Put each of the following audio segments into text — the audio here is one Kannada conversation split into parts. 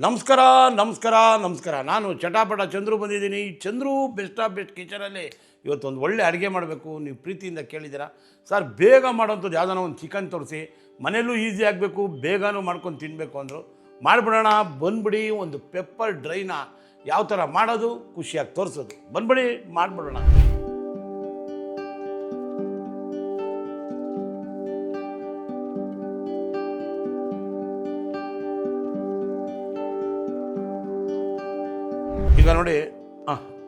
ನಮಸ್ಕಾರ ನಮಸ್ಕಾರ ನಮಸ್ಕಾರ. ನಾನು ಚಟಾಪಟ ಚಂದ್ರು ಬಂದಿದ್ದೀನಿ. ಚಂದ್ರು ಬೆಸ್ಟ್ ಆಫ್ ಬೆಸ್ಟ್ ಕಿಚನಲ್ಲಿ ಇವತ್ತೊಂದು ಒಳ್ಳೆ ಅಡುಗೆ ಮಾಡಬೇಕು. ನೀವು ಪ್ರೀತಿಯಿಂದ ಕೇಳಿದ್ದೀರಾ ಸರ್, ಬೇಗ ಮಾಡೋಂಥದ್ದು ಯಾವುದಾನ ಒಂದು ಚಿಕನ್ ತೋರಿಸಿ, ಮನೆಯಲ್ಲೂ ಈಸಿ ಆಗಬೇಕು, ಬೇಗನೂ ಮಾಡ್ಕೊಂಡು ತಿನ್ನಬೇಕು ಅಂದರು. ಮಾಡಿಬಿಡೋಣ ಬಂದ್ಬಿಡಿ. ಒಂದು ಪೆಪ್ಪರ್ ಡ್ರೈನ ಯಾವ ಥರ ಮಾಡೋದು ಖುಷಿಯಾಗಿ ತೋರಿಸೋದು, ಬಂದ್ಬಿಡಿ ಮಾಡಿಬಿಡೋಣ. ಈಗ ನೋಡಿ,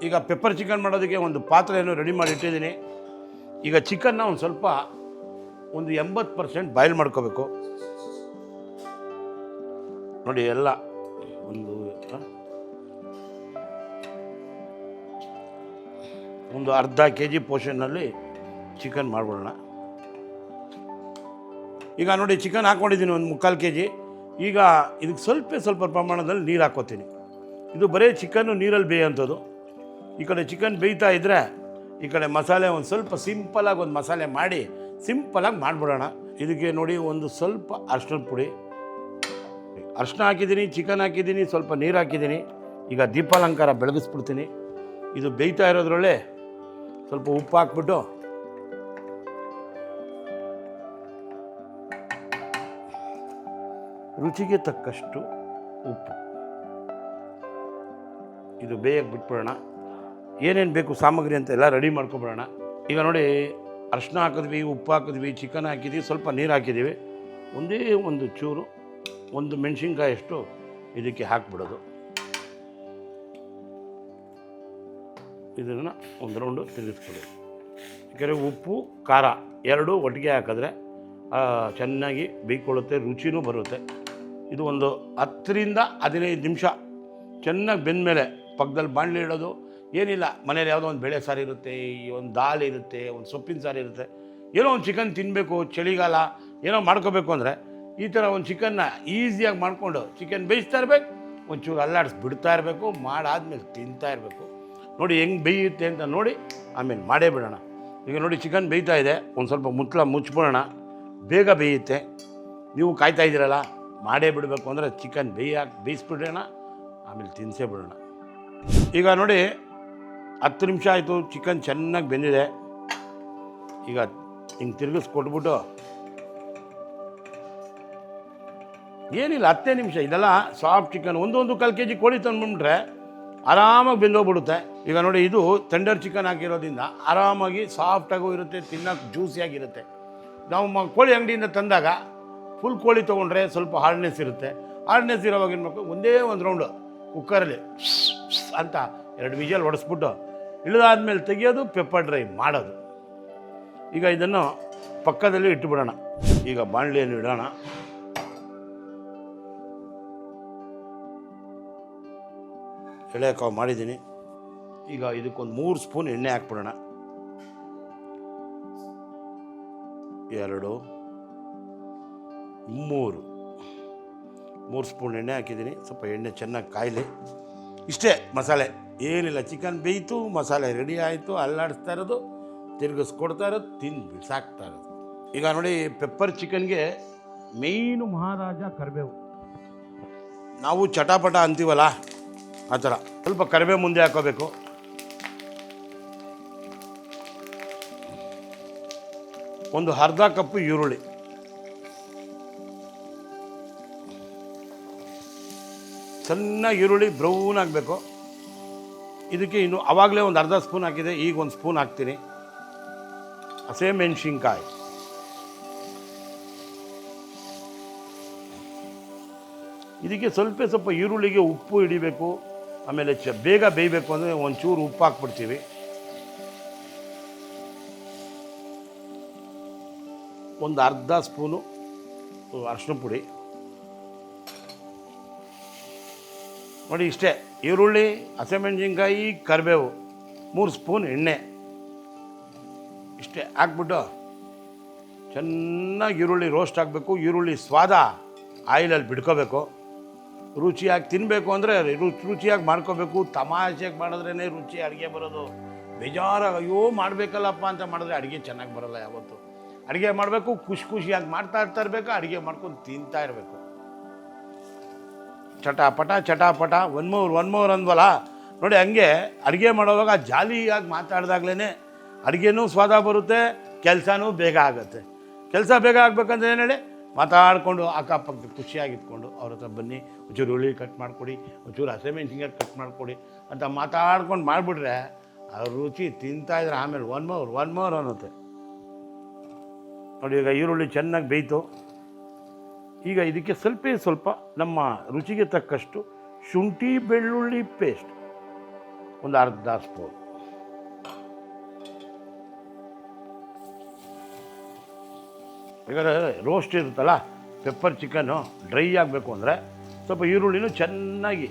ಈಗ ಪೆಪ್ಪರ್ ಚಿಕನ್ ಮಾಡೋದಕ್ಕೆ ಒಂದು ಪಾತ್ರೆಯನ್ನು ರೆಡಿ ಮಾಡಿ ಇಟ್ಟಿದ್ದೀನಿ. ಈಗ ಚಿಕನ್ನ ಒಂದು ಸ್ವಲ್ಪ ಒಂದು 80% ಬಾಯ್ಲ್ ಮಾಡ್ಕೋಬೇಕು. ನೋಡಿ ಎಲ್ಲ ಒಂದು ಅರ್ಧ kg ಪೋರ್ಷನ್ನಲ್ಲಿ ಚಿಕನ್ ಮಾಡ್ಬಿಡೋಣ. ಈಗ ನೋಡಿ ಚಿಕನ್ ಹಾಕ್ಕೊಂಡಿದ್ದೀನಿ ಒಂದು 3/4 kg. ಈಗ ಇದಕ್ಕೆ ಸ್ವಲ್ಪ ಪ್ರಮಾಣದಲ್ಲಿ ನೀರು ಹಾಕ್ಕೋತೀನಿ. ಇದು ಬರೀ ಚಿಕನ್ನು ನೀರಲ್ಲಿ ಬೇಯೋಂಥದ್ದು. ಈ ಕಡೆ ಚಿಕನ್ ಬೇಯ್ತಾ ಇದ್ದರೆ ಈ ಕಡೆ ಮಸಾಲೆ ಒಂದು ಸ್ವಲ್ಪ ಸಿಂಪಲಾಗಿ ಒಂದು ಮಸಾಲೆ ಮಾಡಿ ಸಿಂಪಲಾಗಿ ಮಾಡಿಬಿಡೋಣ. ಇದಕ್ಕೆ ನೋಡಿ ಒಂದು ಸ್ವಲ್ಪ ಅರ್ಶಿಣದ ಪುಡಿ, ಅರ್ಶಿನ ಹಾಕಿದ್ದೀನಿ, ಚಿಕನ್ ಹಾಕಿದ್ದೀನಿ, ಸ್ವಲ್ಪ ನೀರು ಹಾಕಿದ್ದೀನಿ. ಈಗ ದೀಪಾಲಂಕಾರ ಬೆಳಗಿಸ್ಬಿಡ್ತೀನಿ. ಇದು ಬೇಯ್ತಾ ಇರೋದ್ರೊಳ್ಳೆ ಸ್ವಲ್ಪ ಉಪ್ಪು ಹಾಕ್ಬಿಟ್ಟು ರುಚಿಗೆ ತಕ್ಕಷ್ಟು ಉಪ್ಪು, ಇದು ಬೇಯಕ್ಕೆ ಬಿಟ್ಬಿಡೋಣ. ಏನೇನು ಬೇಕು ಸಾಮಗ್ರಿ ಅಂತ ಎಲ್ಲ ರೆಡಿ ಮಾಡ್ಕೊಬಿಡೋಣ. ಈಗ ನೋಡಿ ಅರಿಶಿನ ಹಾಕಿದ್ವಿ, ಉಪ್ಪು ಹಾಕಿದ್ವಿ, ಚಿಕನ್ ಹಾಕಿದ್ವಿ, ಸ್ವಲ್ಪ ನೀರು ಹಾಕಿದ್ದೀವಿ. ಒಂದೇ ಒಂದು ಚೂರು ಒಂದು ಮೆಣಸಿನ್ಕಾಯಿ ಅಷ್ಟು ಇದಕ್ಕೆ ಹಾಕ್ಬಿಡೋದು. ಇದನ್ನು ಒಂದು ರೌಂಡು ತಿರುಗಿಸ್ಬಿಡೋದು. ಯಾಕೆಂದರೆ ಉಪ್ಪು ಖಾರ ಎರಡೂ ಒಟ್ಟಿಗೆ ಹಾಕಿದ್ರೆ ಚೆನ್ನಾಗಿ ಬೇಯ್ಕೊಳ್ಳುತ್ತೆ, ರುಚಿನೂ ಬರುತ್ತೆ. ಇದು ಒಂದು 10ರಿಂದ 15 ನಿಮಿಷ ಚೆನ್ನಾಗಿ ಬೆಂದಮೇಲೆ ಪಕ್ಕದಲ್ಲಿ ಬಾಣಲೆ ಇಡೋದು. ಏನಿಲ್ಲ, ಮನೇಲಿ ಯಾವುದೋ ಒಂದು ಬೇಳೆ ಸಾರು ಇರುತ್ತೆ, ಒಂದು ದಾಲ್ ಇರುತ್ತೆ, ಒಂದು ಸೊಪ್ಪಿನ ಸಾರು ಇರುತ್ತೆ, ಏನೋ ಒಂದು ಚಿಕನ್ ತಿನ್ನಬೇಕು, ಚಳಿಗಾಲ ಏನೋ ಮಾಡ್ಕೋಬೇಕು ಅಂದರೆ ಈ ಥರ ಒಂದು ಚಿಕನ್ನ ಈಸಿಯಾಗಿ ಮಾಡಿಕೊಂಡು ಚಿಕನ್ ಬೇಯಿಸ್ತಾ ಇರಬೇಕು, ಒಂಚೂರು ಅಲ್ಲಾಡಿಸಿ ಬಿಡ್ತಾ ಇರಬೇಕು, ಮಾಡಾದ್ಮೇಲೆ ತಿಂತಾ ಇರಬೇಕು. ನೋಡಿ ಹೆಂಗೆ ಬೇಯುತ್ತೆ ಅಂತ ನೋಡಿ ಆಮೇಲೆ ಮಾಡೇ ಬಿಡೋಣ. ಈಗ ನೋಡಿ ಚಿಕನ್ ಬೇಯ್ತಾ ಇದೆ, ಒಂದು ಸ್ವಲ್ಪ ಮುಚ್ಚಿಬಿಡೋಣ, ಬೇಗ ಬೇಯುತ್ತೆ. ನೀವು ಕಾಯ್ತಾ ಇದ್ದೀರಲ್ಲ, ಮಾಡೇ ಬಿಡಬೇಕು ಅಂದರೆ ಚಿಕನ್ ಬೇಯಿಸ್ಬಿಡೋಣ, ಆಮೇಲೆ ತಿನ್ಸೇ ಬಿಡೋಣ. ಈಗ ನೋಡಿ 10 ನಿಮಿಷ ಆಯಿತು, ಚಿಕನ್ ಚೆನ್ನಾಗಿ ಬೆಂದಿದೆ. ಈಗ ಹಿಂಗೆ ತಿರುಗಿಸ್ಕೊಟ್ಬಿಟ್ಟು ಏನಿಲ್ಲ 10 ನಿಮಿಷ, ಇದೆಲ್ಲ ಸಾಫ್ಟ್ ಚಿಕನ್. ಒಂದು 1/4 kg ಕೋಳಿ ತಂದುಬಿಟ್ರೆ ಆರಾಮಾಗಿ ಬೆಂದೋಗ್ಬಿಡುತ್ತೆ. ಈಗ ನೋಡಿ ಇದು ಟೆಂಡರ್ ಚಿಕನ್ ಹಾಕಿರೋದ್ರಿಂದ ಆರಾಮಾಗಿ ಸಾಫ್ಟಾಗೂ ಇರುತ್ತೆ, ತಿನ್ನೋಕೆ ಜ್ಯೂಸಿಯಾಗಿರುತ್ತೆ. ನಾವು ಕೋಳಿ ಅಂಗಡಿಯಿಂದ ತಂದಾಗ ಫುಲ್ ಕೋಳಿ ತೊಗೊಂಡ್ರೆ ಸ್ವಲ್ಪ ಹಾರ್ಡ್ನೆಸ್ ಇರುತ್ತೆ. ಹಾರ್ಡ್ನೆಸ್ ಇರೋವಾಗ ಏನು ಮಾಡಬೇಕು, ಒಂದೇ ಒಂದು ರೌಂಡು ಕುಕ್ಕರಲ್ಲಿ ಅಂತ 2 ವಿಜಲ್ ಹೊಡೆಸ್ಬಿಟ್ಟು ಇಳಿದಾದ್ಮೇಲೆ ತೆಗಿಯೋದು, ಪೆಪ್ಪರ್ ಡ್ರೈ ಮಾಡೋದು. ಈಗ ಇದನ್ನು ಪಕ್ಕದಲ್ಲಿ ಇಟ್ಟುಬಿಡೋಣ. ಈಗ ಬಾಣಲೆಯನ್ನು ಇಡೋಣ. ಎಳೆಕಾವು ಮಾಡಿದ್ದೀನಿ. ಈಗ ಇದಕ್ಕೊಂದು 3 ಸ್ಪೂನ್ ಎಣ್ಣೆ ಹಾಕ್ಬಿಡೋಣ. 2 3 ಸ್ಪೂನ್ ಎಣ್ಣೆ ಹಾಕಿದ್ದೀನಿ. ಸ್ವಲ್ಪ ಎಣ್ಣೆ ಚೆನ್ನಾಗಿ ಕಾಯಲಿ. ಇಷ್ಟೇ ಮಸಾಲೆ, ಏನಿಲ್ಲ. ಚಿಕನ್ ಬೇಯಿತು, ಮಸಾಲೆ ರೆಡಿ ಆಯಿತು, ಅಲ್ಲಾಡಿಸ್ತಾ ಇರೋದು, ತಿರುಗಿಸ್ಕೊಡ್ತಾ ಇರೋದು, ತಿಂದು ಬಿಸಾಕ್ತಾ ಇರೋದು. ಈಗ ನೋಡಿ ಪೆಪ್ಪರ್ ಚಿಕನ್ಗೆ ಮೇಯ್ನು ಮಹಾರಾಜ ಕರಿಬೇವು. ನಾವು ಚಟಾಪಟ ಅಂತೀವಲ್ಲ ಆ ಥರ ಸ್ವಲ್ಪ ಕರಿಬೇವು ಮುಂದೆ ಹಾಕೋಬೇಕು. ಒಂದು ಅರ್ಧ ಕಪ್ಪು ಈರುಳ್ಳಿ, ಚೆನ್ನಾಗಿ ಈರುಳ್ಳಿ ಬ್ರೌನ್ ಆಗಬೇಕು. ಇದಕ್ಕೆ ಇನ್ನು ಆವಾಗಲೇ ಒಂದು ಅರ್ಧ ಸ್ಪೂನ್ ಹಾಕಿದೆ, ಈಗ 1 ಸ್ಪೂನ್ ಹಾಕ್ತೀನಿ. ಹಸಿಮೆಣಸಿನ್ಕಾಯಿ, ಇದಕ್ಕೆ ಸ್ವಲ್ಪ ಈರುಳ್ಳಿಗೆ ಉಪ್ಪು ಹಿಡಿಬೇಕು. ಆಮೇಲೆ ಬೇಗ ಬೇಯಬೇಕು ಅಂದರೆ ಒಂಚೂರು ಉಪ್ಪು ಹಾಕ್ಬಿಡ್ತೀವಿ. ಒಂದು ಅರ್ಧ ಸ್ಪೂನು ಅರಿಶಿನ ಪುಡಿ. ನೋಡಿ ಇಷ್ಟೇ, ಈರುಳ್ಳಿ, ಹಸಿಮೆಣಸಿನ್ಕಾಯಿ, ಕರಿಬೇವು, 3 ಸ್ಪೂನ್ ಎಣ್ಣೆ, ಇಷ್ಟೇ ಹಾಕ್ಬಿಟ್ಟು ಚೆನ್ನಾಗಿ ಈರುಳ್ಳಿ ರೋಸ್ಟ್ ಆಗಬೇಕು. ಈರುಳ್ಳಿ ಸ್ವಾದ ಆಯಿಲಲ್ಲಿ ಬಿಡ್ಕೋಬೇಕು. ರುಚಿಯಾಗಿ ತಿನ್ನಬೇಕು ಅಂದರೆ ರುಚಿಯಾಗಿ ಮಾಡ್ಕೋಬೇಕು. ತಮಾಷೆಗೆ ಮಾಡಿದ್ರೇ ರುಚಿ ಅಡುಗೆ ಬರೋದು. ಬೇಜಾರಾಗಿ ಅಯ್ಯೋ ಮಾಡಬೇಕಲ್ಲಪ್ಪ ಅಂತ ಮಾಡಿದ್ರೆ ಅಡುಗೆ ಚೆನ್ನಾಗಿ ಬರೋಲ್ಲ. ಯಾವತ್ತು ಅಡುಗೆ ಮಾಡಬೇಕು, ಖುಷಿಯಾಗಿ ಮಾಡ್ತಾ ಇರಬೇಕು, ಅಡುಗೆ ಮಾಡ್ಕೊಂಡು ತಿಂತಾ ಇರಬೇಕು. ಚಟಾಪಟ ಒನ್ ಮೋರ್ ಅಂದ್ವಲ್ಲ ನೋಡಿ. ಹಂಗೆ ಅಡುಗೆ ಮಾಡೋವಾಗ ಜಾಲಿಯಾಗಿ ಮಾತಾಡ್ದಾಗ್ಲೇ ಅಡುಗೆನೂ ಸ್ವಾದ ಬರುತ್ತೆ, ಕೆಲಸನೂ ಬೇಗ ಆಗುತ್ತೆ. ಕೆಲಸ ಬೇಗ ಆಗ್ಬೇಕಂದ್ರೆ ಏನು ಹೇಳಿ, ಮಾತಾಡಿಕೊಂಡು ಅಕ್ಕಪಕ್ಕ ಖುಷಿಯಾಗಿತ್ಕೊಂಡು ಅವ್ರ ಹತ್ರ ಬನ್ನಿ, ಒಂಚೂರು ಹುಳಿ ಕಟ್ ಮಾಡಿಕೊಡಿ, ಒಂಚೂರು ಹಸಿಮೆಣ್ಸಿನ್ಕಾಯಿ ಕಟ್ ಮಾಡಿಕೊಡಿ ಅಂತ ಮಾತಾಡ್ಕೊಂಡು ಮಾಡಿಬಿಟ್ರೆ ಅವ್ರ ರುಚಿ ತಿಂತಾಯಿದ್ರೆ ಆಮೇಲೆ ಒನ್ ಮೋರ್ ಅನ್ನುತ್ತೆ ನೋಡಿ. ಈಗ ಈರುಳ್ಳಿ ಚೆನ್ನಾಗಿ ಬೇಯ್ತು. ಈಗ ಇದಕ್ಕೆ ಸ್ವಲ್ಪ ನಮ್ಮ ರುಚಿಗೆ ತಕ್ಕಷ್ಟು ಶುಂಠಿ ಬೆಳ್ಳುಳ್ಳಿ ಪೇಸ್ಟ್ ಒಂದು ಅರ್ಧ ಸ್ಪೂನ್, ಯಾಕಂದರೆ ರೋಸ್ಟ್ ಇರುತ್ತಲ್ಲ ಪೆಪ್ಪರ್ ಚಿಕನ್ನು ಡ್ರೈ ಆಗಬೇಕು ಅಂದರೆ ಸ್ವಲ್ಪ ಈರುಳ್ಳಿನೂ ಚೆನ್ನಾಗಿ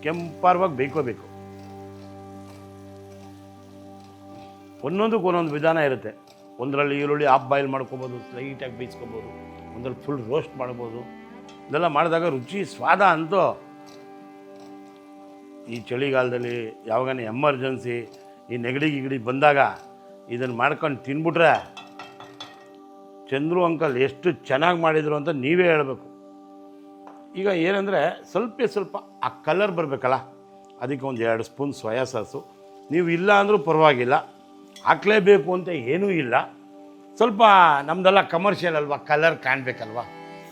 ಕೆಂಪಾರವಾಗಿ ಬೇಯ್ಕೋಬೇಕು. ಒಂದೊಂದಕ್ಕೆ ಒಂದೊಂದು ವಿಧಾನ ಇರುತ್ತೆ. ಒಂದರಲ್ಲಿ ಈರುಳ್ಳಿ ಹಾಫ್ ಬಾಯ್ಲ್ ಮಾಡ್ಕೊಬೋದು, ಲೈಟಾಗಿ ಬೇಯಿಸ್ಕೊಬೋದು, ಒಂದರಲ್ಲಿ ಫುಲ್ ರೋಸ್ಟ್ ಮಾಡ್ಬೋದು. ಇದೆಲ್ಲ ಮಾಡಿದಾಗ ರುಚಿ ಸ್ವಾದ ಅಂತೂ ಈ ಚಳಿಗಾಲದಲ್ಲಿ ಯಾವಾಗನೇ ಎಮರ್ಜೆನ್ಸಿ ಈ ನೆಗಡಿ ಬಂದಾಗ ಇದನ್ನು ಮಾಡ್ಕೊಂಡು ತಿನ್ಬಿಟ್ರೆ ಚಂದ್ರು ಅಂಕಲ್ ಎಷ್ಟು ಚೆನ್ನಾಗಿ ಮಾಡಿದರು ಅಂತ ನೀವೇ ಹೇಳಬೇಕು. ಈಗ ಏನಂದರೆ ಸ್ವಲ್ಪ ಆ ಕಲರ್ ಬರಬೇಕಲ್ಲ, ಅದಕ್ಕೆ ಒಂದು 2 ಸ್ಪೂನ್ ಸೋಯಾ ಸಾಸು. ನೀವು ಇಲ್ಲ ಅಂದರೂ ಪರವಾಗಿಲ್ಲ, ಹಾಕಲೇಬೇಕು ಅಂತ ಏನೂ ಇಲ್ಲ. ಸ್ವಲ್ಪ ನಮ್ಮದೆಲ್ಲ ಕಮರ್ಷಿಯಲ್ ಅಲ್ವಾ, ಕಲರ್ ಕಾಣಬೇಕಲ್ವ,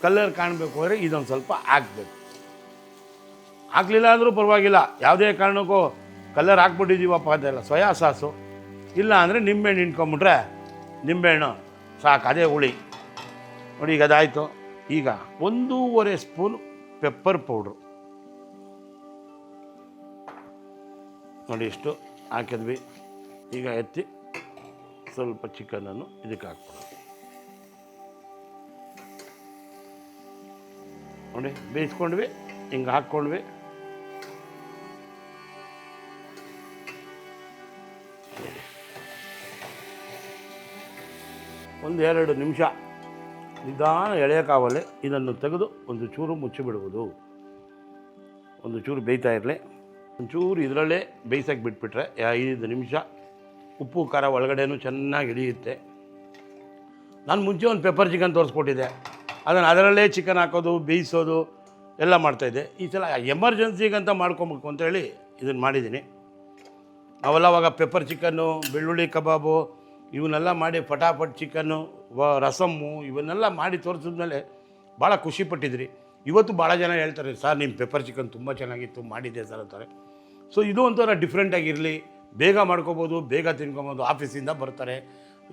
ಕಲರ್ ಕಾಣಬೇಕು ಅಂದರೆ ಇದೊಂದು ಸ್ವಲ್ಪ ಹಾಕಬೇಕು. ಹಾಕಲಿಲ್ಲ ಅಂದರೂ ಪರವಾಗಿಲ್ಲ, ಯಾವುದೇ ಕಾರಣಕ್ಕೂ ಕಲರ್ ಹಾಕ್ಬಿಟ್ಟಿದ್ದೀವಪ್ಪ ಅದೆಲ್ಲ ಸೋಯಾ ಸಾಸು ಇಲ್ಲ ಅಂದರೆ ನಿಂಬೆಹಣ್ಣು ಹಿಂಡ್ಕೊಂಬಿಟ್ರೆ ನಿಂಬೆಹಣ್ಣು ಸಾಕು, ಅದೇ ಹುಳಿ ನೋಡಿ. ಈಗ ಅದಾಯಿತು. ಈಗ 1.5 ಸ್ಪೂನ್ ಪೆಪ್ಪರ್ ಪೌಡ್ರು ನೋಡಿ, ಇಷ್ಟು ಹಾಕಿದ್ವಿ. ಈಗ ಎತ್ತಿ ಸ್ವಲ್ಪ ಚಿಕನನ್ನು ಇದಕ್ಕೆ ಹಾಕ್ಕೊಳ್ಳೋದು ನೋಡಿ. ಬೇಯಿಸ್ಕೊಂಡ್ವಿ, ಹಿಂಗೆ ಹಾಕ್ಕೊಂಡ್ವಿ. ಒಂದು 2 ನಿಮಿಷ ನಿಧಾನ ಎಳೆಯ ಕಾವಲೆ ಇದನ್ನು ತೆಗೆದು ಒಂದು ಚೂರು ಮುಚ್ಚಿಬಿಡುವುದು. ಒಂದು ಚೂರು ಬೇಯ್ತಾ ಇರಲಿ, ಒಂಚೂರು ಇದರಲ್ಲೇ ಬೇಯಿಸೋಕ್ಕೆ ಬಿಟ್ಬಿಟ್ರೆ 5 ನಿಮಿಷ ಉಪ್ಪು ಖಾರ ಒಳಗಡೆನೂ ಚೆನ್ನಾಗಿ ಹಿಡಿಯುತ್ತೆ. ನಾನು ಮುಂಚೆ ಒಂದು ಪೆಪ್ಪರ್ ಚಿಕನ್ ತೋರಿಸ್ಕೊಟ್ಟಿದ್ದೆ, ಅದನ್ನು ಅದರಲ್ಲೇ ಚಿಕನ್ ಹಾಕೋದು ಬೇಯಿಸೋದು ಎಲ್ಲ ಮಾಡ್ತಾಯಿದ್ದೆ. ಈ ಸಲ ಎಮರ್ಜೆನ್ಸಿಗಂತ ಮಾಡ್ಕೊಬೇಕು ಅಂತೇಳಿ ಇದನ್ನು ಮಾಡಿದ್ದೀನಿ. ಅವೆಲ್ಲ ಅವಾಗ ಪೆಪ್ಪರ್ ಚಿಕನ್ನು, ಬೆಳ್ಳುಳ್ಳಿ ಕಬಾಬು ಇವನ್ನೆಲ್ಲ ಮಾಡಿ ಫಟಾಫಟ್ ಚಿಕನ್ನು, ರಸಮ್ಮು ಇವನ್ನೆಲ್ಲ ಮಾಡಿ ತೋರಿಸಿದ್ಮೇಲೆ ಭಾಳ ಖುಷಿಪಟ್ಟಿದ್ರಿ. ಇವತ್ತು ಭಾಳ ಜನ ಹೇಳ್ತಾರೆ, ಸರ್ ನಿಮ್ಮ ಪೆಪ್ಪರ್ ಚಿಕನ್ ತುಂಬ ಚೆನ್ನಾಗಿತ್ತು, ಮಾಡಿದ್ದೆ ಸರ್ ಅಂತಾರೆ. ಸೊ ಇದು ಒಂಥರ ಡಿಫ್ರೆಂಟಾಗಿರಲಿ, ಬೇಗ ಮಾಡ್ಕೋಬೋದು, ಬೇಗ ತಿನ್ಕೊಬೋದು. ಆಫೀಸಿಂದ ಬರ್ತಾರೆ,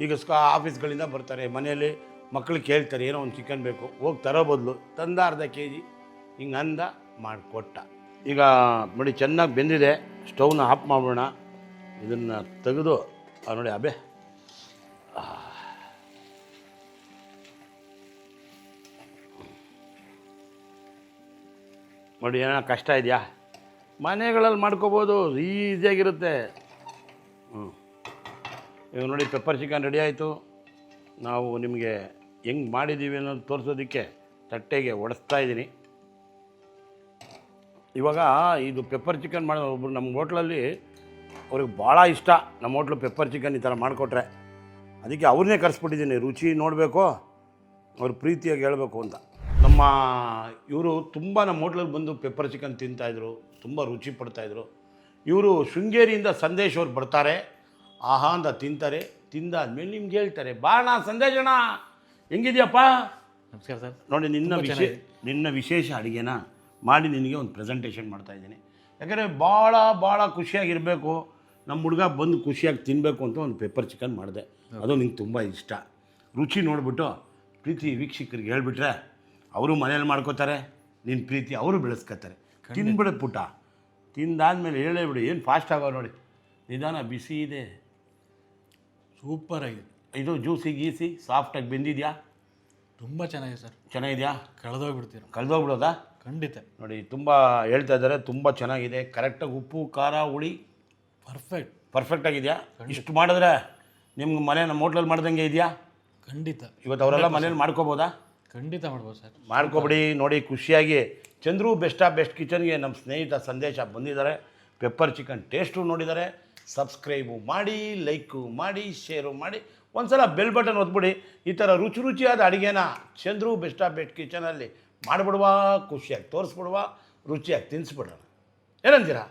ಈಗ ಆಫೀಸ್ಗಳಿಂದ ಬರ್ತಾರೆ, ಮನೆಯಲ್ಲಿ ಮಕ್ಕಳು ಕೇಳ್ತಾರೆ ಏನೋ ಒಂದು ಚಿಕನ್ ಬೇಕು, ಹೋಗಿ ತರೋ ಬದಲು ತಂದ ಅರ್ಧ kg ಹಿಂಗೆ ಅಂದ ಮಾಡಿಕೊಟ್ಟ. ಈಗ ನೋಡಿ ಚೆನ್ನಾಗಿ ಬೆಂದಿದೆ, ಸ್ಟವ್ನ ಆಫ್ ಮಾಡೋಣ. ಇದನ್ನು ತೆಗೆದು ನೋಡಿ ಅಬೆ ನೋಡಿ, ಏನೋ ಕಷ್ಟ ಇದೆಯಾ, ಮನೆಗಳಲ್ಲಿ ಮಾಡ್ಕೋಬೋದು, ಈಸಿಯಾಗಿರುತ್ತೆ. ಈಗ ನೋಡಿ ಪೆಪ್ಪರ್ ಚಿಕನ್ ರೆಡಿ ಆಯಿತು. ನಾವು ನಿಮಗೆ ಹೆಂಗೆ ಮಾಡಿದ್ದೀವಿ ಅನ್ನೋದು ತೋರಿಸೋದಕ್ಕೆ ತಟ್ಟೆಗೆ ಒಡಿಸ್ತಾ ಇದ್ದೀನಿ. ಇವಾಗ ಇದು ಪೆಪ್ಪರ್ ಚಿಕನ್ ಮಾಡೋ ಒಬ್ಬರು ನಮ್ಮ ಹೋಟ್ಲಲ್ಲಿ ಅವ್ರಿಗೆ ಭಾಳ ಇಷ್ಟ. ನಮ್ಮ ಹೋಟ್ಲು ಪೆಪ್ಪರ್ ಚಿಕನ್ ಈ ಥರ ಮಾಡಿಕೊಟ್ರೆ, ಅದಕ್ಕೆ ಅವ್ರನ್ನೇ ಕರೆಸ್ಬಿಟ್ಟಿದ್ದೀನಿ. ರುಚಿ ನೋಡಬೇಕು, ಅವ್ರ ಪ್ರೀತಿಯಾಗಿ ಹೇಳಬೇಕು ಅಂತ. ನಮ್ಮ ಇವರು ತುಂಬ ನಮ್ಮ ಹೋಟ್ಲಲ್ಲಿ ಬಂದು ಪೆಪ್ಪರ್ ಚಿಕನ್ ತಿಂತಾಯಿದ್ರು, ತುಂಬ ರುಚಿ ಪಡ್ತಾಯಿದ್ರು. ಇವರು ಶೃಂಗೇರಿಯಿಂದ ಸಂದೇಶ್ ಅವ್ರು ಬರ್ತಾರೆ, ಆಹಾ ಅಂತ ತಿಂತಾರೆ. ತಿಂದಾದ್ಮೇಲೆ ನಿಮ್ಗೆ ಹೇಳ್ತಾರೆ, ಬಾಣ ಸಂದೇಶಣ್ಣ ಹೆಂಗಿದ್ಯಪ್ಪ. ನಮಸ್ಕಾರ ಸರ್. ನೋಡಿ ನಿನ್ನ ವಿಶೇಷ ಅಡುಗೆನ ಮಾಡಿ ನಿನಗೆ ಒಂದು ಪ್ರೆಸೆಂಟೇಷನ್ ಮಾಡ್ತಾಯಿದ್ದೀನಿ. ಯಾಕಂದರೆ ಭಾಳ ಖುಷಿಯಾಗಿರಬೇಕು, ನಮ್ಮ ಹುಡುಗ ಬಂದು ಖುಷಿಯಾಗಿ ತಿನ್ನಬೇಕು ಅಂತ ಒಂದು ಪೆಪ್ಪರ್ ಚಿಕನ್ ಮಾಡಿದೆ. ಅದು ನಿಂಗೆ ತುಂಬ ಇಷ್ಟ. ರುಚಿ ನೋಡಿಬಿಟ್ಟು ಪ್ರೀತಿ ವೀಕ್ಷಕರಿಗೆ ಹೇಳಿಬಿಟ್ರೆ ಅವರು ಮನೇಲಿ ಮಾಡ್ಕೋತಾರೆ, ನಿನ್ನ ಪ್ರೀತಿ ಅವರು ಬೆಳೆಸ್ಕೊತಾರೆ. ತಿಂದ್ಬಿಡೋದು ಪುಟ್ಟ, ತಿಂದಾದ್ಮೇಲೆ ಹೇಳೇಬಿಡು. ಏನು ಫಾಸ್ಟ್ ಆಗೋ ನೋಡಿ, ನಿಧಾನ ಬಿಸಿ ಇದೆ, ಸೂಪರಾಗಿದೆ. ಇದು ಜ್ಯೂಸಿ ಗೀಸಿ ಸಾಫ್ಟಾಗಿ ಬೆಂದಿದೆಯಾ? ತುಂಬ ಚೆನ್ನಾಗಿದೆ ಸರ್. ಚೆನ್ನಾಗಿದೆಯಾ? ಕಳೆದೋಗ್ಬಿಡ್ತೀರಾ? ಖಂಡಿತ. ನೋಡಿ ತುಂಬ ಹೇಳ್ತಾ ಇದ್ದಾರೆ, ತುಂಬ ಚೆನ್ನಾಗಿದೆ. ಕರೆಕ್ಟಾಗಿ ಉಪ್ಪು ಖಾರ ಹುಳಿ ಪರ್ಫೆಕ್ಟಾಗಿದೆಯಾ? ಇಷ್ಟು ಮಾಡಿದ್ರೆ ನಿಮ್ಗೆ ಮನೆ ನಮ್ಮ ಹೋಟ್ಲಲ್ಲಿ ಮಾಡ್ದಂಗೆ ಇದೆಯಾ? ಖಂಡಿತ. ಇವತ್ತು ಅವರೆಲ್ಲ ಮನೇಲಿ ಮಾಡ್ಕೋಬೋದಾ? ಖಂಡಿತ ಮಾಡ್ಬೋದು ಸರ್. ಮಾಡ್ಕೊಬಿಡಿ. ನೋಡಿ ಖುಷಿಯಾಗಿ ಚಂದ್ರು ಬೆಸ್ಟ್ ಕಿಚನ್ಗೆ ನಮ್ಮ ಸ್ನೇಹಿತ ಸಂದೇಶ ಬಂದಿದ್ದಾರೆ. ಪೆಪ್ಪರ್ ಚಿಕನ್ ಟೇಸ್ಟು ನೋಡಿದ್ದಾರೆ. ಸಬ್ಸ್ಕ್ರೈಬು ಮಾಡಿ, ಲೈಕು ಮಾಡಿ, ಶೇರು ಮಾಡಿ, ಒಂದು ಸಲ ಬೆಲ್ ಬಟನ್ ಒತ್ಬಿಡಿ. ಈ ಥರ ರುಚಿಯಾದ ಅಡುಗೆನ ಚಂದ್ರು ಬೆಸ್ಟ್ ಕಿಚನಲ್ಲಿ ಮಾಡಿಬಿಡುವ, ಖುಷಿಯಾಗಿ ತೋರಿಸ್ಬಿಡುವ. ರುಚಿಯಾಗಿ ತಿನ್ನಿಸ್ಬಿಡೋಣ ಏನಂತೀರಾ